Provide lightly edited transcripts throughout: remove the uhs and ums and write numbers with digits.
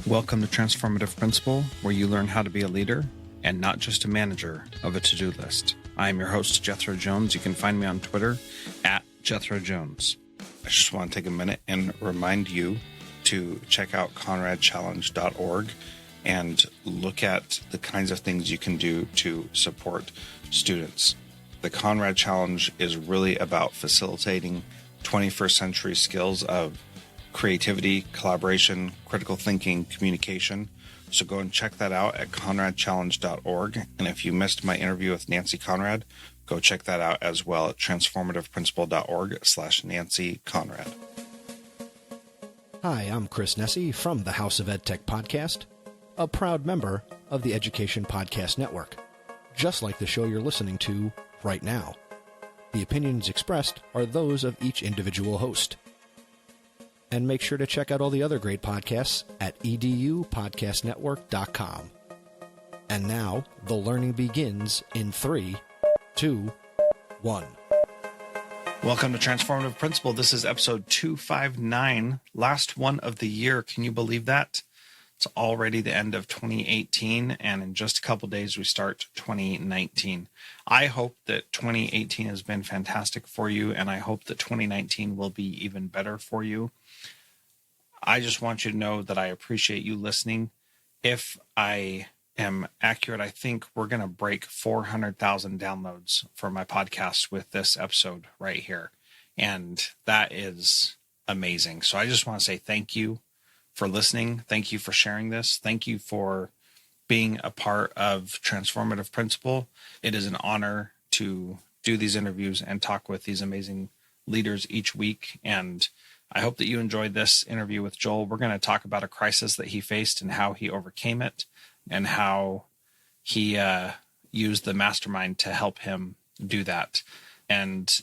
Welcome to Transformative Principal, where you learn how to be a leader and not just a manager of a to-do list. I am your host, Jethro Jones. You can find me on Twitter at Jethro Jones. I just want to take a minute and remind you to check out conradchallenge.org and look at the kinds of things you can do to support students. The Conrad Challenge is really about facilitating 21st century skills of creativity, collaboration, critical thinking, communication. So go and check that out at conradchallenge.org. And if you missed my interview with Nancy Conrad, go check that out as well at transformativeprincipal.org/Nancy Conrad. Hi, I'm Chris Nesi from the House of EdTech podcast, a proud member of the Education Podcast Network, just like the show you're listening to right now. The opinions expressed are those of each individual host. And make sure to check out all the other great podcasts at edupodcastnetwork.com. And now, the learning begins in 3, 2, 1. Welcome to Transformative Principal. This is episode 259, last one of the year. Can you believe that? It's already the end of 2018, and in just a couple days, we start 2019. I hope that 2018 has been fantastic for you, and I hope that 2019 will be even better for you. I just want you to know that I appreciate you listening. If I am accurate, I think we're going to break 400,000 downloads for my podcast with this episode right here. And that is amazing. So I just want to say thank you for listening. Thank you for sharing this. Thank you for being a part of Transformative Principal. It is an honor to do these interviews and talk with these amazing leaders each week. And I hope that you enjoyed this interview with Joel. We're going to talk about a crisis that he faced and how he overcame it and how he used the mastermind to help him do that. And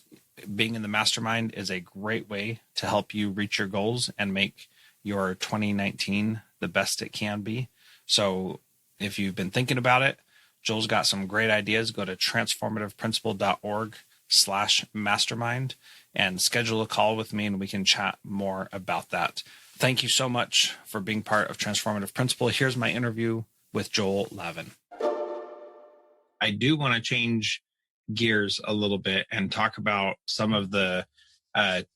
being in the mastermind is a great way to help you reach your goals and make your 2019 the best it can be. So if you've been thinking about it, Joel's got some great ideas. Go to transformativeprincipal.org/mastermind and schedule a call with me and we can chat more about that. Thank you so much for being part of Transformative Principal. Here's my interview with Joel Lavin. I do want to change gears a little bit and talk about some of the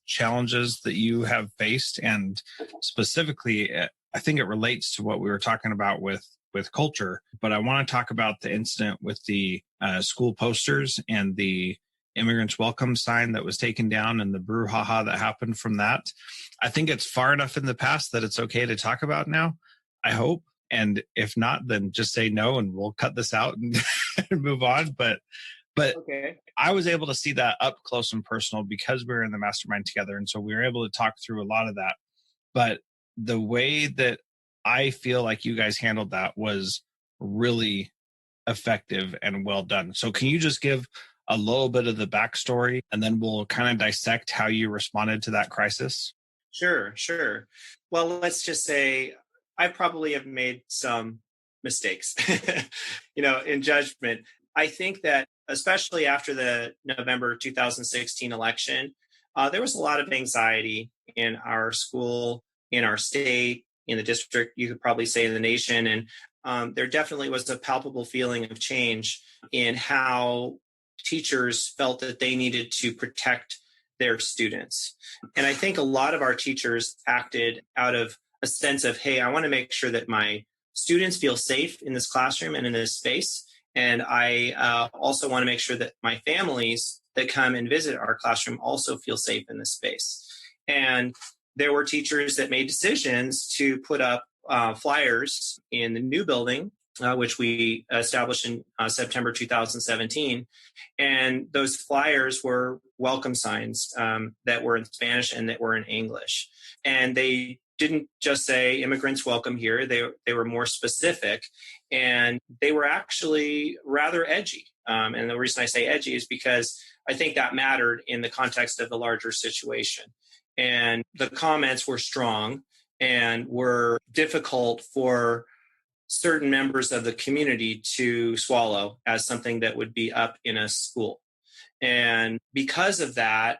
challenges that you have faced. And specifically, I think it relates to what we were talking about with culture, but I want to talk about the incident with the school posters and the immigrants welcome sign that was taken down and the brouhaha that happened from that. I think it's far enough in the past that it's okay to talk about now, I hope. And if not, then just say no and we'll cut this out and, and move on. But okay. I was able to see that up close and personal because we were in the mastermind together. And so we were able to talk through a lot of that. But the way that I feel like you guys handled that was really effective and well done. So can you just give a little bit of the backstory and then we'll kind of dissect how you responded to that crisis? Sure. Well, let's just say I probably have made some mistakes, in judgment. I think that especially after the November 2016 election, there was a lot of anxiety in our school, in our state, in the district, you could probably say in the nation. And there definitely was a palpable feeling of change in how teachers felt that they needed to protect their students. And I think a lot of our teachers acted out of a sense of, hey, I want to make sure that my students feel safe in this classroom and in this space. And I also want to make sure that my families that come and visit our classroom also feel safe in this space. And there were teachers that made decisions to put up flyers in the new building, which we established in September 2017. And those flyers were welcome signs that were in Spanish and that were in English. And they didn't just say immigrants welcome here. They were more specific and they were actually rather edgy. And the reason I say edgy is because I think that mattered in the context of the larger situation. And the comments were strong and were difficult for certain members of the community to swallow as something that would be up in a school. And because of that,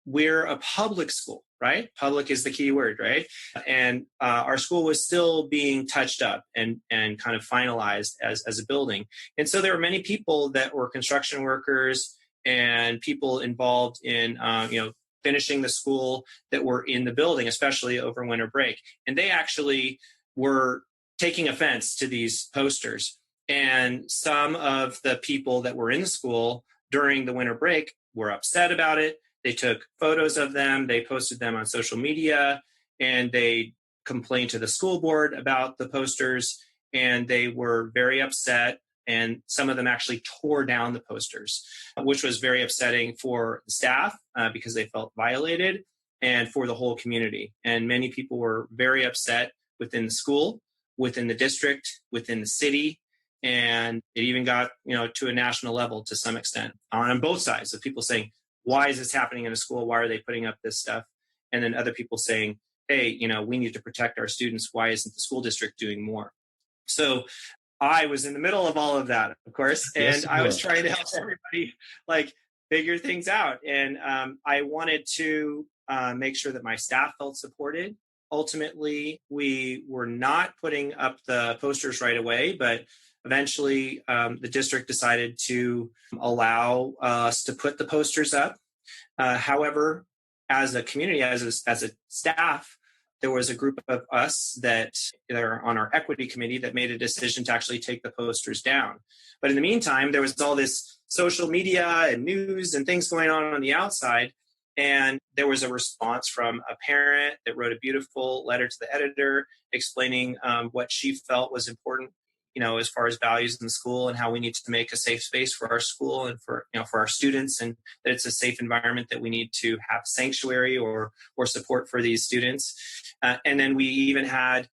we're a public school. right? Public is the key word, right? And our school was still being touched up and kind of finalized as a building. And so there were many people that were construction workers and people involved in, finishing the school that were in the building, especially over winter break. And they actually were taking offense to these posters. And some of the people that were in the school during the winter break were upset about it. They took photos of them, they posted them on social media, and they complained to the school board about the posters, and they were very upset. And some of them actually tore down the posters, which was very upsetting for the staff because they felt violated, and for the whole community. And many people were very upset within the school, within the district, within the city. And it even got, to a national level to some extent on both sides of people saying, why is this happening in a school? Why are they putting up this stuff? And then other people saying, hey, we need to protect our students. Why isn't the school district doing more? So I was in the middle of all of that, of course, and Yes, I was trying to help everybody figure things out. And I wanted to make sure that my staff felt supported. Ultimately, we were not putting up the posters right away, but eventually the district decided to allow us to put the posters up. However, as a community, as a staff, there was a group of us that are on our equity committee that made a decision to actually take the posters down. But in the meantime, there was all this social media and news and things going on the outside. And there was a response from a parent that wrote a beautiful letter to the editor explaining what she felt was important, as far as values in the school and how we need to make a safe space for our school and for our students, and that it's a safe environment, that we need to have sanctuary or support for these students. And then we even had,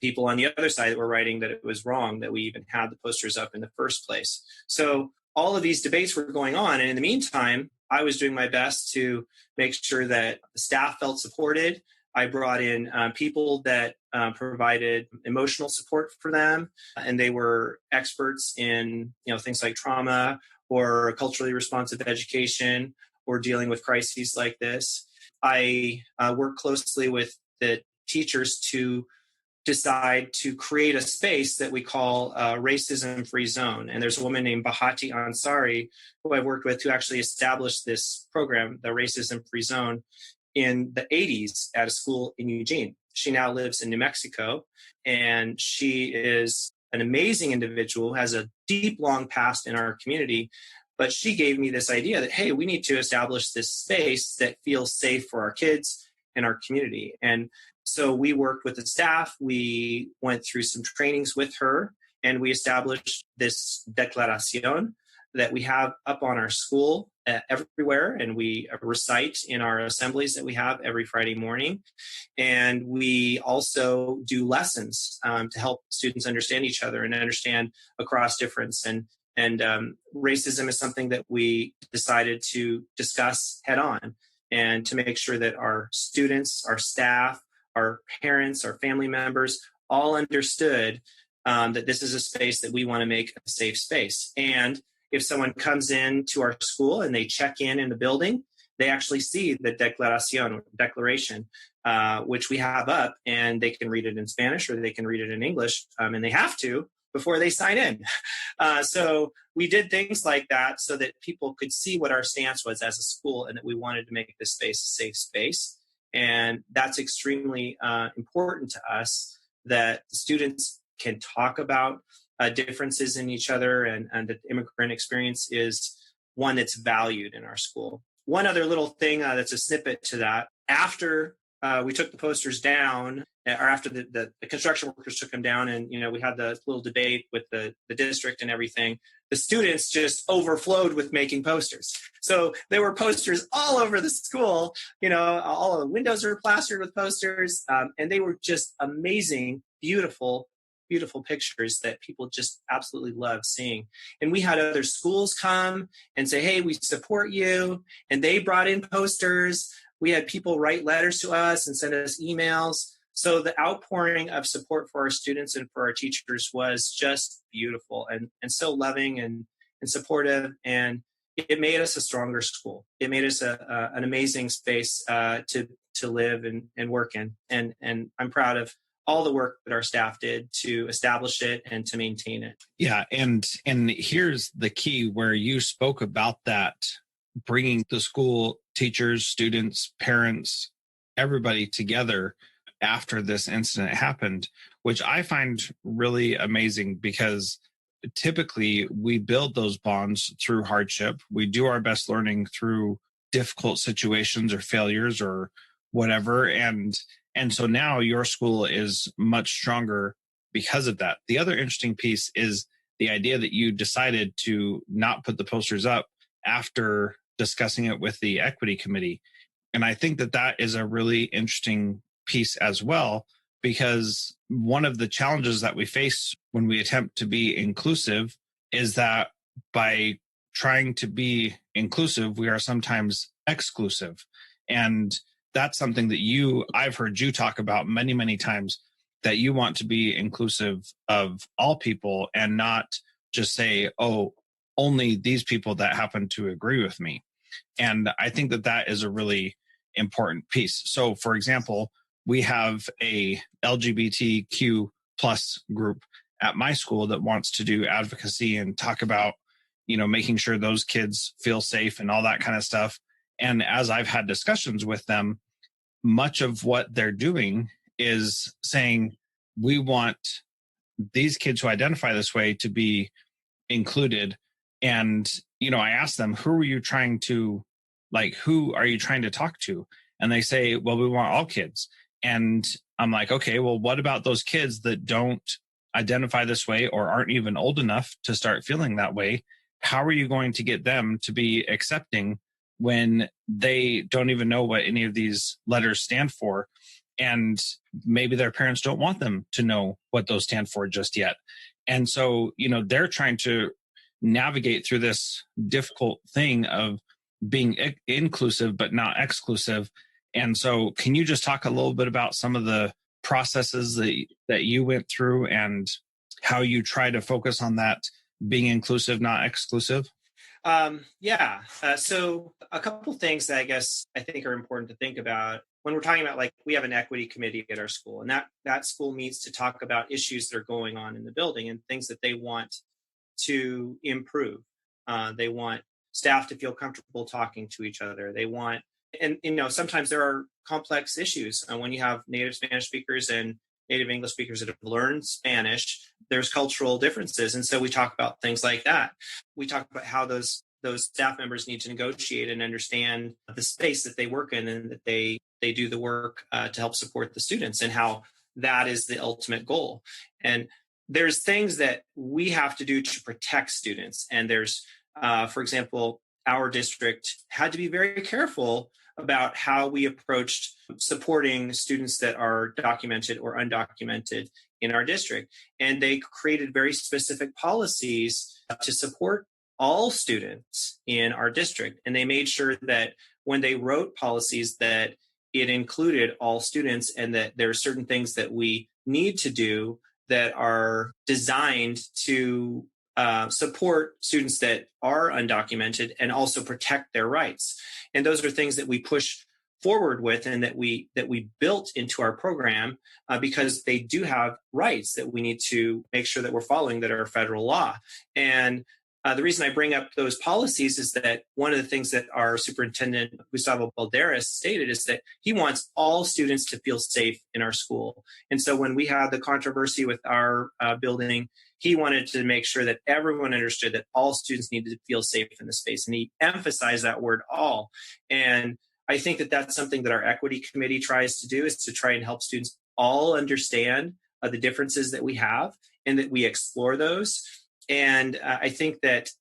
people on the other side that were writing that it was wrong that we even had the posters up in the first place. So all of these debates were going on. And in the meantime, I was doing my best to make sure that the staff felt supported. I brought in people that provided emotional support for them, and they were experts in things like trauma or culturally responsive education or dealing with crises like this. I work closely with the teachers to decide to create a space that we call a racism-free zone. And there's a woman named Bahati Ansari who I've worked with to actually establish this program, the racism-free zone, in the 80s at a school in Eugene. She now lives in New Mexico, and she is an amazing individual, has a deep, long past in our community. But she gave me this idea that, hey, we need to establish this space that feels safe for our kids and our community. And so we worked with the staff. We went through some trainings with her, and we established this declaración that we have up on our school everywhere, and we recite in our assemblies that we have every Friday morning. And we also do lessons to help students understand each other and understand across difference. And racism is something that we decided to discuss head on, and to make sure that our students, our staff, our parents, our family members all understood that this is a space that we want to make a safe space. And if someone comes in to our school and they check in the building, they actually see the declaration, which we have up, and they can read it in Spanish or they can read it in English, and they have to before they sign in. So we did things like that so that people could see what our stance was as a school, and that we wanted to make this space a safe space. And that's extremely important to us, that students can talk about differences in each other, and that the immigrant experience is one that's valued in our school. One other little thing that's a snippet to that, after we took the posters down, or after the construction workers took them down, and we had the little debate with the district and everything, the students just overflowed with making posters. So there were posters all over the school. All of the windows were plastered with posters, and they were just amazing, beautiful pictures that people just absolutely love seeing. And we had other schools come and say, hey, we support you. And they brought in posters. We had people write letters to us and send us emails. So the outpouring of support for our students and for our teachers was just beautiful, and so loving and supportive. And it made us a stronger school. It made us an amazing space to live and work in. And I'm proud of all the work that our staff did to establish it and to maintain it. Yeah, and here's the key where you spoke about that, bringing the school, teachers, students, parents, everybody together after this incident happened, which I find really amazing because typically we build those bonds through hardship. We do our best learning through difficult situations or failures or whatever. And so now your school is much stronger because of that. The other interesting piece is the idea that you decided to not put the posters up after discussing it with the equity committee. And I think that that is a really interesting piece as well, because one of the challenges that we face when we attempt to be inclusive is that by trying to be inclusive, we are sometimes exclusive. And that's something that I've heard you talk about many, many times, that you want to be inclusive of all people and not just say, oh, only these people that happen to agree with me. And I think that that is a really important piece. So, for example, we have a LGBTQ plus group at my school that wants to do advocacy and talk about, making sure those kids feel safe and all that kind of stuff. And as I've had discussions with them, much of what they're doing is saying, we want these kids who identify this way to be included. And, I asked them, who are you trying to talk to? And they say, well, we want all kids. And I'm like, okay, well, what about those kids that don't identify this way or aren't even old enough to start feeling that way? How are you going to get them to be accepting when they don't even know what any of these letters stand for? And maybe their parents don't want them to know what those stand for just yet. And so, they're trying to navigate through this difficult thing of being inclusive, but not exclusive. And so can you just talk a little bit about some of the processes that you went through and how you try to focus on that being inclusive, not exclusive? So a couple things that I think are important to think about when we're talking about, we have an equity committee at our school, and that school meets to talk about issues that are going on in the building and things that they want to improve. They want staff to feel comfortable talking to each other. They want, and sometimes there are complex issues when you have native Spanish speakers and native English speakers that have learned Spanish. There's cultural differences, and so we talk about things like that. We talk about how those staff members need to negotiate and understand the space that they work in, and that they do the work to help support the students, and how that is the ultimate goal. And there's things that we have to do to protect students. And there's, for example, our district had to be very careful about how we approached supporting students that are documented or undocumented in our district. And they created very specific policies to support all students in our district. And they made sure that when they wrote policies that it included all students, and that there are certain things that we need to do that are designed to support students that are undocumented and also protect their rights. And those are things that we push forward with, and that we built into our program because they do have rights that we need to make sure that we're following, that are federal law. And the reason I bring up those policies is that one of the things that our superintendent, Gustavo Balderas, stated is that he wants all students to feel safe in our school. And so when we had the controversy with our building, he wanted to make sure that everyone understood that all students needed to feel safe in the space. And he emphasized that word all. And I think that that's something that our equity committee tries to do, is to try and help students all understand the differences that we have, and that we explore those. And I think that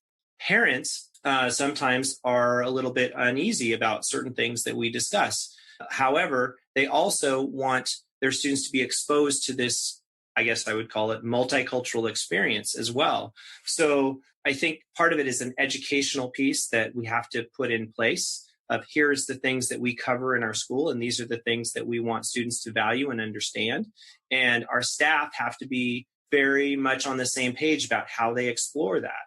parents sometimes are a little bit uneasy about certain things that we discuss. However, they also want their students to be exposed to this, I guess I would call it, multicultural experience as well. So I think part of it is an educational piece that we have to put in place of, here's the things that we cover in our school, and these are the things that we want students to value and understand. And our staff have to be very much on the same page about how they explore that.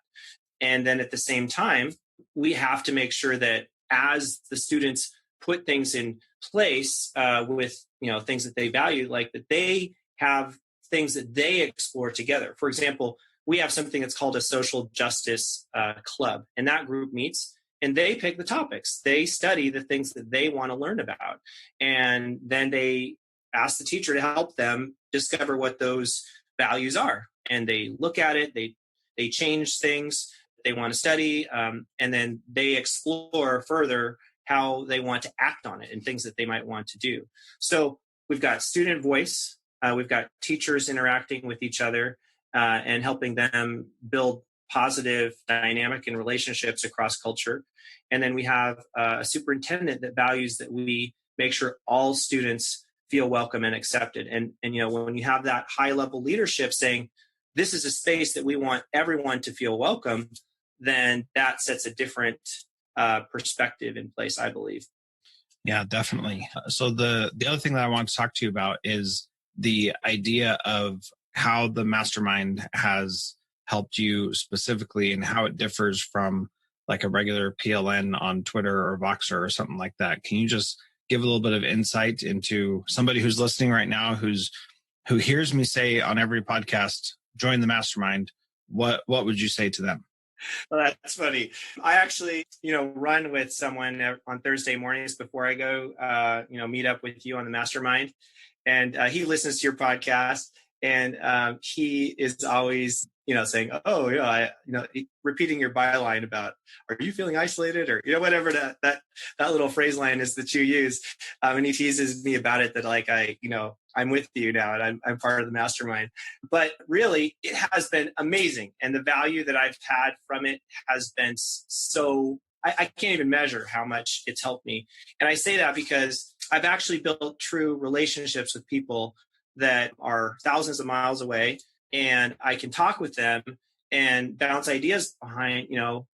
And then at the same time, we have to make sure that as the students put things in place with things that they value, like that they have things that they explore together. For example, we have something that's called a social justice club, and that group meets and they pick the topics. They study the things that they want to learn about, and then they ask the teacher to help them discover what those values are. And they look at it, they change things they want to study, and then they explore further how they want to act on it and things that they might want to do. So we've got student voice, we've got teachers interacting with each other and helping them build positive dynamic and relationships across culture. And then we have a superintendent that values that we make sure all students feel welcome and accepted. And when you have that high level leadership saying, this is a space that we want everyone to feel welcome, then that sets a different perspective in place, I believe. Yeah, definitely. So the other thing that I want to talk to you about is the idea of how the mastermind has helped you specifically and how it differs from like a regular PLN on Twitter or Voxer or something like that. Can you just give a little bit of insight into somebody who's listening right now, who hears me say on every podcast, join the mastermind? What would you say to them? Well, that's funny. I actually, run with someone on Thursday mornings before I go, meet up with you on the mastermind. And he listens to your podcast, and he is always, saying, "Oh, repeating your byline about, are you feeling isolated?" or whatever that little phrase line is that you use. And he teases me about it, that like I'm with you now and I'm part of the mastermind. But really, it has been amazing, and the value that I've had from it has been so. I can't even measure how much it's helped me. And I say that because I've actually built true relationships with people that are thousands of miles away, and I can talk with them and bounce ideas behind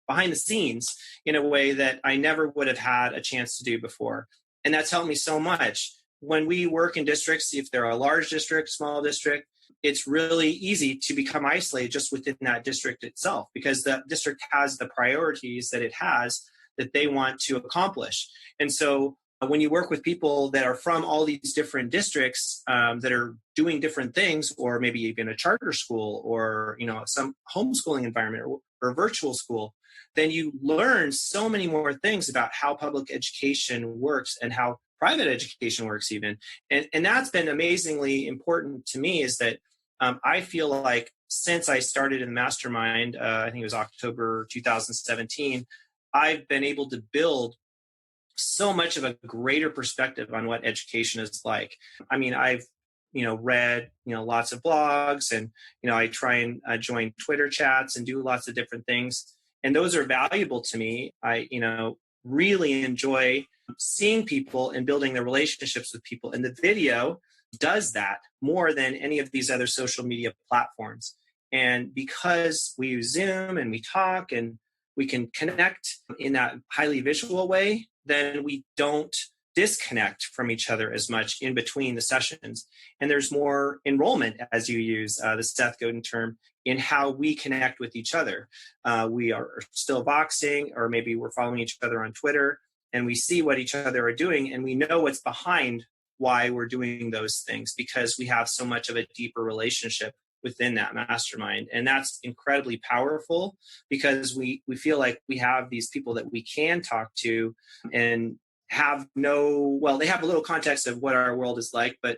the scenes in a way that I never would have had a chance to do before. And that's helped me so much. When we work in districts, if they're a large district, small district, it's really easy to become isolated just within that district itself, because that district has the priorities that it has that they want to accomplish. And so when you work with people that are from all these different districts that are doing different things, or maybe even a charter school or some homeschooling environment or virtual school, then you learn so many more things about how public education works and how private education works even. And that's been amazingly important to me, is that I feel like since I started in the mastermind, I think it was October 2017, I've been able to build so much of a greater perspective on what education is like. I mean, I've read lots of blogs, and I try and join Twitter chats and do lots of different things, and those are valuable to me. I really enjoy seeing people and building their relationships with people, and the video does that more than any of these other social media platforms. And because we use Zoom and we talk and we can connect in that highly visual way, then we don't disconnect from each other as much in between the sessions. And there's more enrollment, as you use the Seth Godin term, in how we connect with each other. We are still boxing, or maybe we're following each other on Twitter, and we see what each other are doing, and we know what's behind why we're doing those things, because we have so much of a deeper relationship within that mastermind. And that's incredibly powerful, because we feel like we have these people that we can talk to and they have a little context of what our world is like, but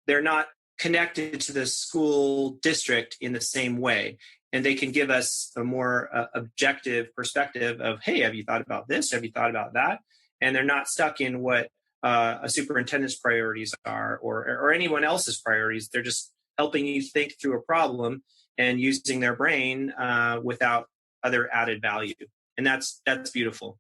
they're not connected to the school district in the same way. And they can give us a more objective perspective of, hey, have you thought about this? Have you thought about that? And they're not stuck in what a superintendent's priorities are, or anyone else's priorities. They're just helping you think through a problem and using their brain without other added value. And that's beautiful.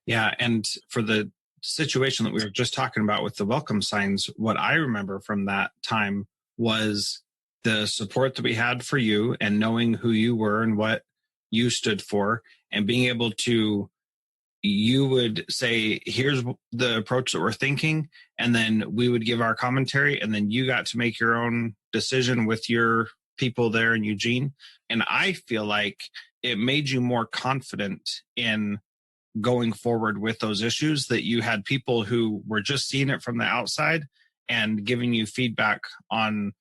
Yeah. And for the situation that we were just talking about with the welcome signs, what I remember from that time was the support that we had for you, and knowing who you were and what you stood for, and being able to, you would say, here's the approach that we're thinking, and then we would give our commentary, and then you got to make your own decision with your people there in Eugene. And I feel like it made you more confident in going forward with those issues, that you had people who were just seeing it from the outside and giving you feedback on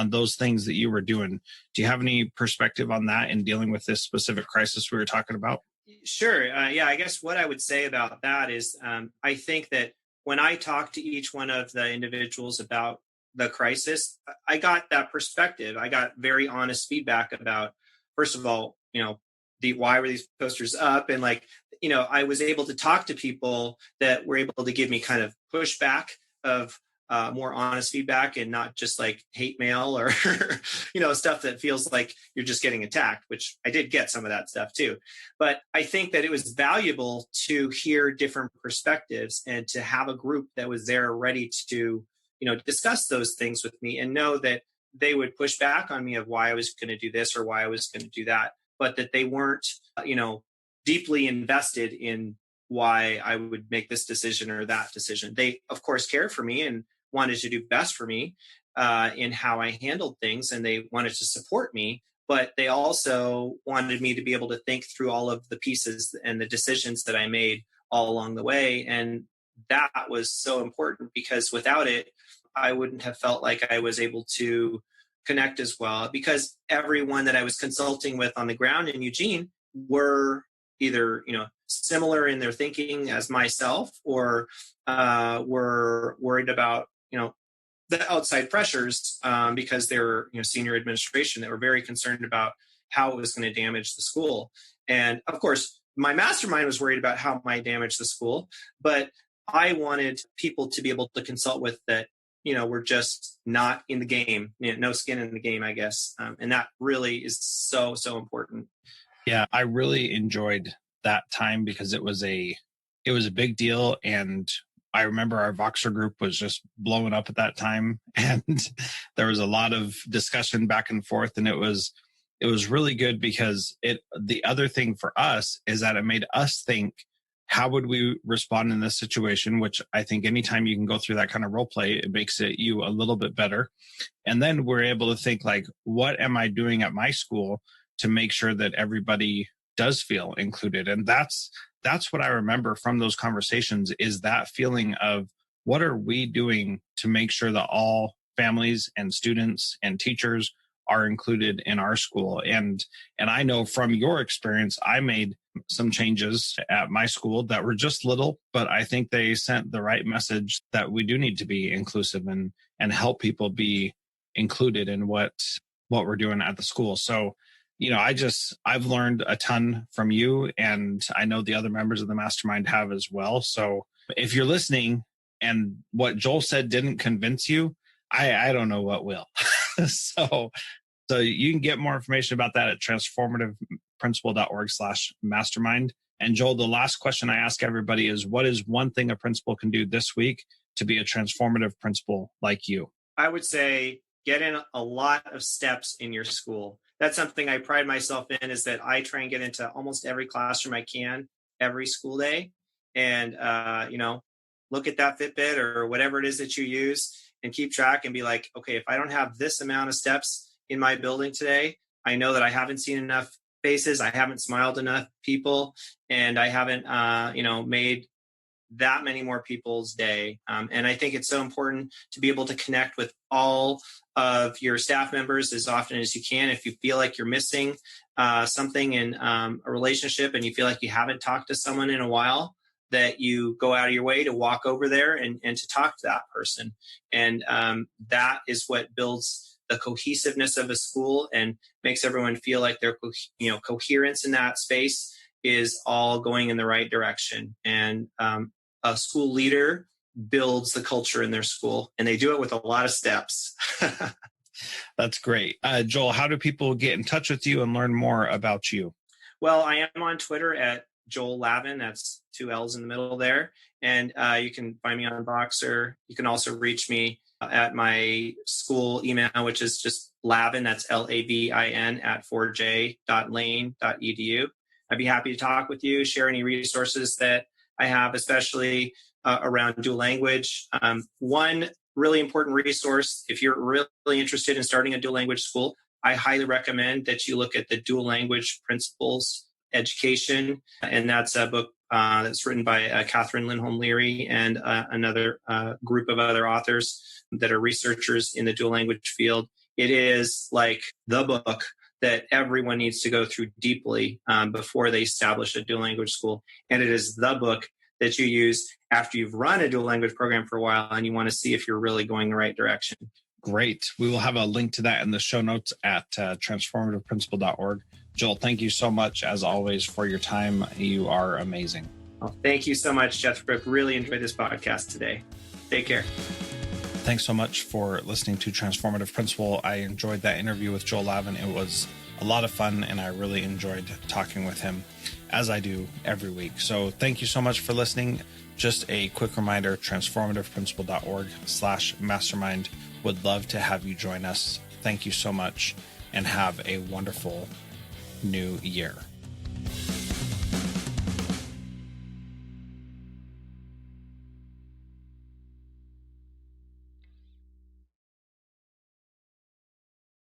those things that you were doing. Do you have any perspective on that in dealing with this specific crisis we were talking about? Sure. Yeah, I guess what I would say about that is I think that when I talked to each one of the individuals about the crisis, I got that perspective. I got very honest feedback about, first of all, why were these posters up? And I was able to talk to people that were able to give me kind of pushback of more honest feedback, and not just like hate mail or, stuff that feels like you're just getting attacked, which I did get some of that stuff too. But I think that it was valuable to hear different perspectives and to have a group that was there ready to, discuss those things with me, and know that they would push back on me of why I was going to do this or why I was going to do that, but that they weren't, deeply invested in why I would make this decision or that decision. They, of course, cared for me and wanted to do best for me in how I handled things, and they wanted to support me, but they also wanted me to be able to think through all of the pieces and the decisions that I made all along the way. And that was so important, because without it, I wouldn't have felt like I was able to connect as well, because everyone that I was consulting with on the ground in Eugene were either, similar in their thinking as myself, or were worried about, the outside pressures because they were, senior administration that were very concerned about how it was going to damage the school. And of course, my mastermind was worried about how it might damage the school, but I wanted people to be able to consult with that, we're just not in the game, no skin in the game, I guess. And that really is so, so important. Yeah, I really enjoyed that time because it was a big deal. And I remember our Voxer group was just blowing up at that time. And there was a lot of discussion back and forth. And it was really good, because the other thing for us is that it made us think, how would we respond in this situation? Which I think anytime you can go through that kind of role play, it makes you a little bit better. And then we're able to think like, what am I doing at my school to make sure that everybody does feel included? And that's what I remember from those conversations, is that feeling of, what are we doing to make sure that all families and students and teachers are included in our school? And I know from your experience, I made some changes at my school that were just little, but I think they sent the right message that we do need to be inclusive and help people be included in what we're doing at the school. So, I've learned a ton from you, and I know the other members of the mastermind have as well. So if you're listening and what Joel said didn't convince you, I don't know what will. So you can get more information about that at transformativeprincipal.org/mastermind. And Joel, the last question I ask everybody is, what is one thing a principal can do this week to be a transformative principal like you? I would say get in a lot of steps in your school. That's something I pride myself in, is that I try and get into almost every classroom I can every school day. And, look at that Fitbit or whatever it is that you use and keep track and be like, okay, if I don't have this amount of steps in my building today, I know that I haven't seen enough faces. I haven't smiled enough people, and I haven't, made that many more people's day. And I think it's so important to be able to connect with all of your staff members as often as you can. If you feel like you're missing something in a relationship, and you feel like you haven't talked to someone in a while, that you go out of your way to walk over there and to talk to that person. And that is what builds the cohesiveness of a school and makes everyone feel like their coherence in that space is all going in the right direction. And a school leader builds the culture in their school, and they do it with a lot of steps. That's great. Joel, how do people get in touch with you and learn more about you? Well, I am on Twitter at Joel Lavin. That's 2 L's in the middle there. And you can find me on Voxer. You can also reach me at my school email, which is just Lavin, that's Lavin at 4j.lane.edu. I'd be happy to talk with you, share any resources that I have, especially around dual language. One really important resource, if you're really interested in starting a dual language school, I highly recommend that you look at the Dual Language Principals Education. And that's a book that's written by Catherine Lindholm Leary and another group of other authors that are researchers in the dual language field. It is like the book that everyone needs to go through deeply before they establish a dual language school. And it is the book that you use after you've run a dual language program for a while and you want to see if you're really going the right direction. Great. We will have a link to that in the show notes at transformativeprincipal.org. Joel, thank you so much, as always, for your time. You are amazing. Well, thank you so much, Jeff. I've really enjoyed this podcast today. Take care. Thanks so much for listening to Transformative Principal. I enjoyed that interview with Joel Lavin. It was a lot of fun, and I really enjoyed talking with him, as I do every week. So thank you so much for listening. Just a quick reminder, transformativeprincipal.org/mastermind. Would love to have you join us. Thank you so much, and have a wonderful new year.